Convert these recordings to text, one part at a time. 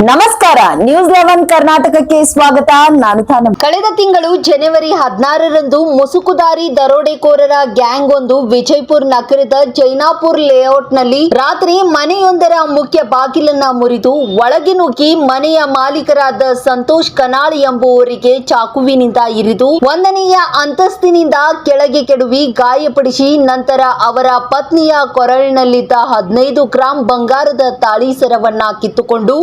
ನಮಸ್ಕಾರ, ನ್ಯೂಸ್ 11 ಕರ್ನಾಟಕಕ್ಕೆ ಸ್ವಾಗತ. ನಾನು ತಾನಂ. ಕಳೆದ ತಿಂಗಳು ಜನವರಿ 16ರಂದು ಮುಸುಕುದಾರಿ ದರೋಡೆಕೋರರ ಗ್ಯಾಂಗ್ ಒಂದು ವಿಜಯಪುರ ನಗರದ ಜೈನಾಪುರ ಲೇಔಟ್ನಲ್ಲಿ ರಾತ್ರಿ ಮನೆಯೊಂದರ ಮುಖ್ಯ ಬಾಗಿಲನ್ನ ಮುರಿದು ಒಳಗೆ ನುಗ್ಗಿ ಮನೆಯ ಮಾಲೀಕರಾದ ಸಂತೋಷ್ ಕನಾಳ್ ಎಂಬುವರಿಗೆ ಚಾಕುವಿನಿಂದ ಇರಿದು 1ನೆಯ ಅಂತಸ್ತಿನಿಂದ ಕೆಳಗೆ ಕೆಡವಿ ಗಾಯಪಡಿಸಿ ನಂತರ ಅವರ ಪತ್ನಿಯ ಕೊರಳಿನಲ್ಲಿದ್ದ 15 ಗ್ರಾಂ ಬಂಗಾರದ ತಾಳಿ ಸರವನ್ನ ಕಿತ್ತುಕೊಂಡು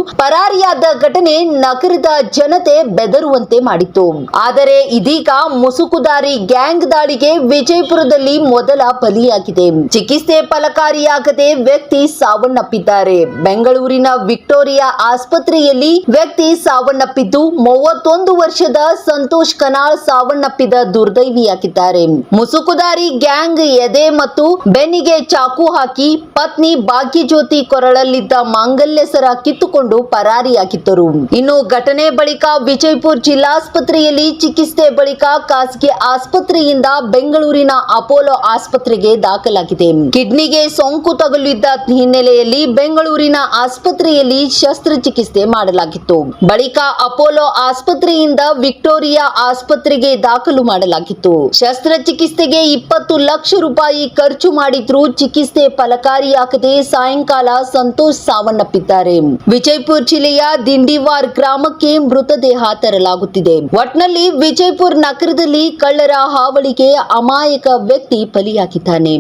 ಪರಾರಿಯಾದ ಘಟನೆ ನಗರದ ಜನತೆ ಬೆದರುವಂತೆ ಮಾಡಿತು. ಆದರೆ ಇದೀಗ ಮುಸುಕುದಾರಿ ಗ್ಯಾಂಗ್ ದಾಳಿಗೆ ವಿಜಯಪುರದಲ್ಲಿ ಮೊದಲ ಬಲಿಯಾಗಿದೆ. ಚಿಕಿತ್ಸೆ ಫಲಕಾರಿಯಾಗದೆ ವ್ಯಕ್ತಿ ಸಾವನ್ನಪ್ಪಿದ್ದಾರೆ. ಬೆಂಗಳೂರಿನ ವಿಕ್ಟೋರಿಯಾ ಆಸ್ಪತ್ರೆಯಲ್ಲಿ ವ್ಯಕ್ತಿ ಸಾವನ್ನಪ್ಪಿದ್ದು 31 ವರ್ಷದ ಸಂತೋಷ್ ಕನಾಳ್ ಸಾವನ್ನಪ್ಪಿದ ದುರ್ದೈವಿಯಾಗಿದ್ದಾರೆ. ಮುಸುಕುದಾರಿ ಗ್ಯಾಂಗ್ ಎದೆ ಮತ್ತು ಬೆನ್ನಿಗೆ ಚಾಕು ಹಾಕಿ ಪತ್ನಿ ಭಾಗ್ಯಜ್ಯೋತಿ ಕೊರಳಲ್ಲಿದ್ದ ಮಾಂಗಲ್ಯ ಸರ ಕಿತ್ತುಕೊಂಡು ಪರಾರಿಯಾಗಿದ್ದರು. ಇನ್ನು ಘಟನೆ ಬಳಿಕ ವಿಜಯಪುರ ಜಿಲ್ಲಾಸ್ಪತ್ರೆಯಲ್ಲಿ ಚಿಕಿತ್ಸೆ ಬಳಿಕ ಖಾಸಗಿ ಆಸ್ಪತ್ರೆಯಿಂದ ಬೆಂಗಳೂರಿನ ಅಪೋಲೋ ಆಸ್ಪತ್ರೆಗೆ ದಾಖಲಾಗಿದೆ. ಕಿಡ್ನಿಗೆ ಸೋಂಕು ತಗುಲಿದ್ದ ಹಿನ್ನೆಲೆಯಲ್ಲಿ ಬೆಂಗಳೂರಿನ ಆಸ್ಪತ್ರೆಯಲ್ಲಿ ಶಸ್ತ್ರಚಿಕಿತ್ಸೆ ಮಾಡಲಾಗಿತ್ತು. ಬಳಿಕ ಅಪೋಲೋ ಆಸ್ಪತ್ರೆಯಿಂದ ವಿಕ್ಟೋರಿಯಾ ಆಸ್ಪತ್ರೆಗೆ ದಾಖಲು ಮಾಡಲಾಗಿತ್ತು. ಶಸ್ತ್ರಚಿಕಿತ್ಸೆಗೆ 20 ಲಕ್ಷ ರೂಪಾಯಿ ಖರ್ಚು ಮಾಡಿದ್ರೂ ಚಿಕಿತ್ಸೆ ಫಲಕಾರಿಯಾಗದೆ ಸಾಯಂಕಾಲ ಸಂತೋಷ್ ಸಾವನ್ನಪ್ಪಿದ್ದಾರೆ. ವಿಜಯಪುರ ಜಿಲ್ಲೆಯ ದಿಂಡಿವಾರ್ ಗ್ರಾಮಕ್ಕೆ ಮೃತದೇಹ ತರಲಾಗುತ್ತಿದೆ. ಒಟ್ನಲ್ಲಿ ವಿಜಯಪುರ ನಗರದಲ್ಲಿ ಕಳ್ಳರ ಹಾವಳಿಗೆ ಅಮಾಯಕ ವ್ಯಕ್ತಿ ಬಲಿಯಾಗಿದ್ದಾನೆ.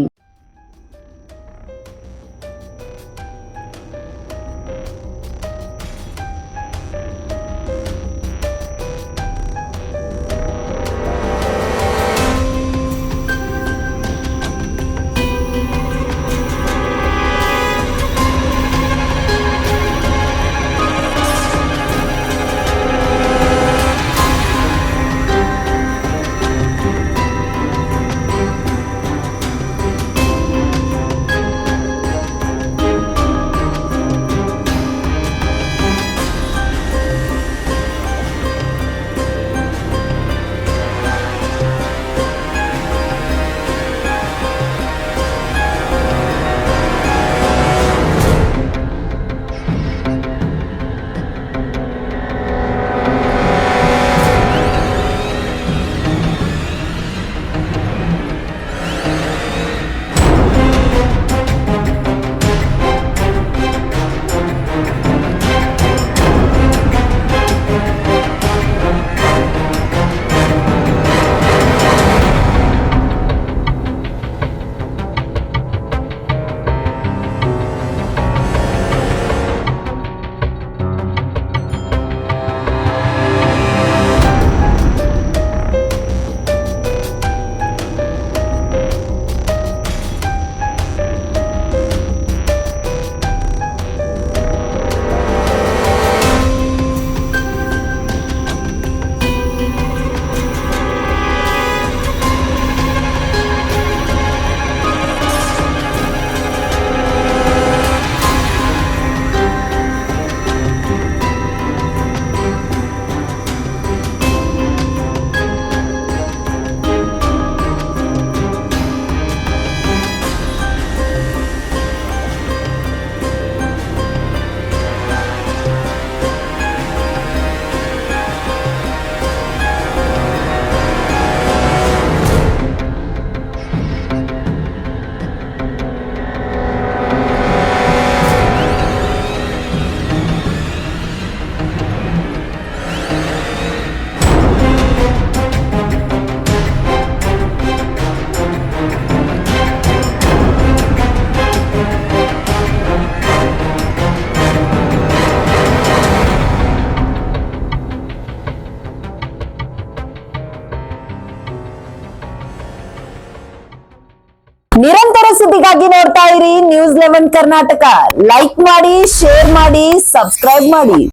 ನಿರಂತರ ಸುದ್ದಿಗಾಗಿ ನೋಡ್ತಾ ಇರಿ ನ್ಯೂಸ್ 11 ಕರ್ನಾಟಕ. ಲೈಕ್ ಮಾಡಿ, ಶೇರ್ ಮಾಡಿ, ಸಬ್ಸ್ಕ್ರೈಬ್ ಮಾಡಿ.